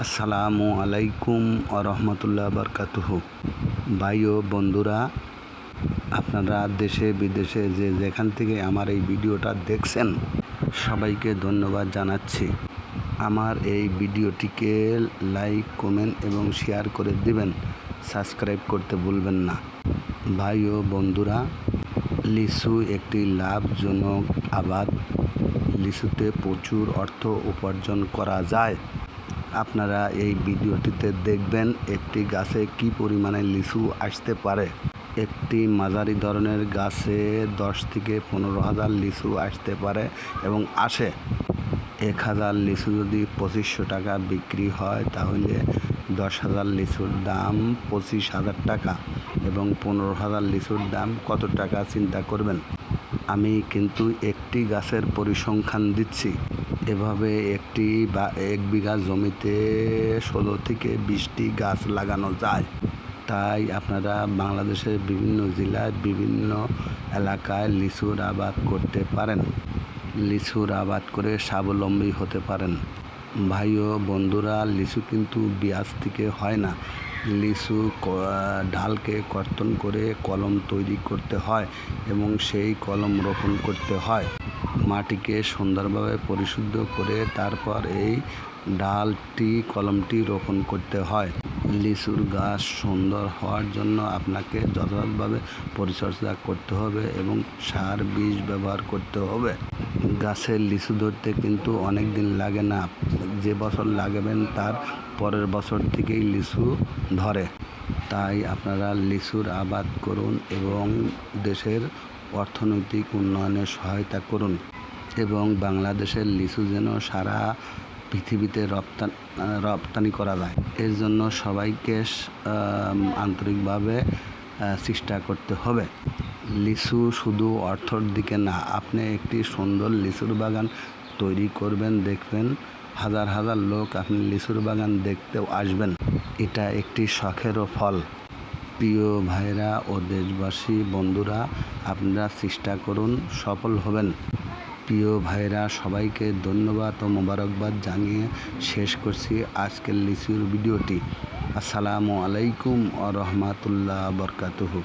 আসসালামু আলাইকুম রহমতুল্লাহ বরকাতুহু। ভাই ও বন্ধুরা, আপনারা দেশে বিদেশে যেখান থেকে আমার এই ভিডিওটা দেখছেন সবাইকে ধন্যবাদ জানাচ্ছি। আমার এই ভিডিওটিকে লাইক, কমেন্ট এবং শেয়ার করে দিবেন। সাবস্ক্রাইব করতে ভুলবেন না। ভাই ও বন্ধুরা, লিচু একটি লাভজনক আবাদ। লিচুতে প্রচুর অর্থ উপার্জন করা যায়। আপনারা এই ভিডিওটিতে দেখবেন একটি গাছে কি পরিমাণে লিচু আসতে পারে। একটি মাঝারি ধরনের গাছে 10 থেকে 15,000 লিচু আসতে পারে এবং আসে। 1,000 লিচু যদি 2500 টাকা বিক্রি হয় তাহলে 10,000 লিচুর দাম 25,000 টাকা এবং 15,000 লিচুর দাম কত টাকা চিন্তা করবেন। আমি কিন্তু একটি গাছের পরিসংখ্যান দিচ্ছি। এভাবে এক বিঘা জমিতে 16 থেকে 20টি গাছ লাগানো যায়। তাই আপনারা বাংলাদেশের বিভিন্ন জেলায় বিভিন্ন এলাকায় লিচুর আবাদ করতে পারেন। লিচুর আবাদ করে স্বাবলম্বী হতে পারেন। ভাই ও বন্ধুরা, লিচু কিন্তু বীজ থেকে হয় না। লিচু ডালকে কর্তন করে কলম তৈরি করতে হয় এবং সেই কলম রোপণ করতে হয়। মাটিকে সুন্দরভাবে পরিশুদ্ধ করে তারপর এই কলমটি রোপণ করতে হয়। লিচুর গাছ সুন্দর হওয়ার জন্য আপনাকে যথাযথভাবে পরিচর্যা করতে হবে এবং সার বীজ ব্যবহার করতে হবে। গাছের লিচু ধরতে কিন্তু অনেক দিন লাগে না। যে বছর লাগাবেন তার পরের বছর থেকেই লিচু ধরে। তাই আপনারা লিচুর আবাদ করুন এবং দেশের অর্থনৈতিক উন্নয়নে সহায়তা করুন এবং বাংলাদেশের লিচু যেন সারা পৃথিবীতে রপ্তানি করা যায়। এর জন্য সবাইকে আন্তরিকভাবে চেষ্টা করতে হবে। লিচু শুধু অর্থর দিকে না, আপনি একটি সুন্দর লিচুর বাগান তৈরি করবেন, দেখবেন হাজার হাজার লোক আপনি লিচুর বাগান দেখতেও আসবেন। এটা একটি শখেরও ফল। প্রিয় ভাইরা ও দেশবাসী বন্ধুরা, আপনারা চেষ্টা করুন, সফল হবেন। প্রিয় ভাইরা, সবাইকে ধন্যবাদ ও মোবারকবাদ জানিয়ে শেষ করছি আজকের লিচুর ভিডিওটি। আসসালামু আলাইকুম রহমতুল্লাহ বরকাতুহু।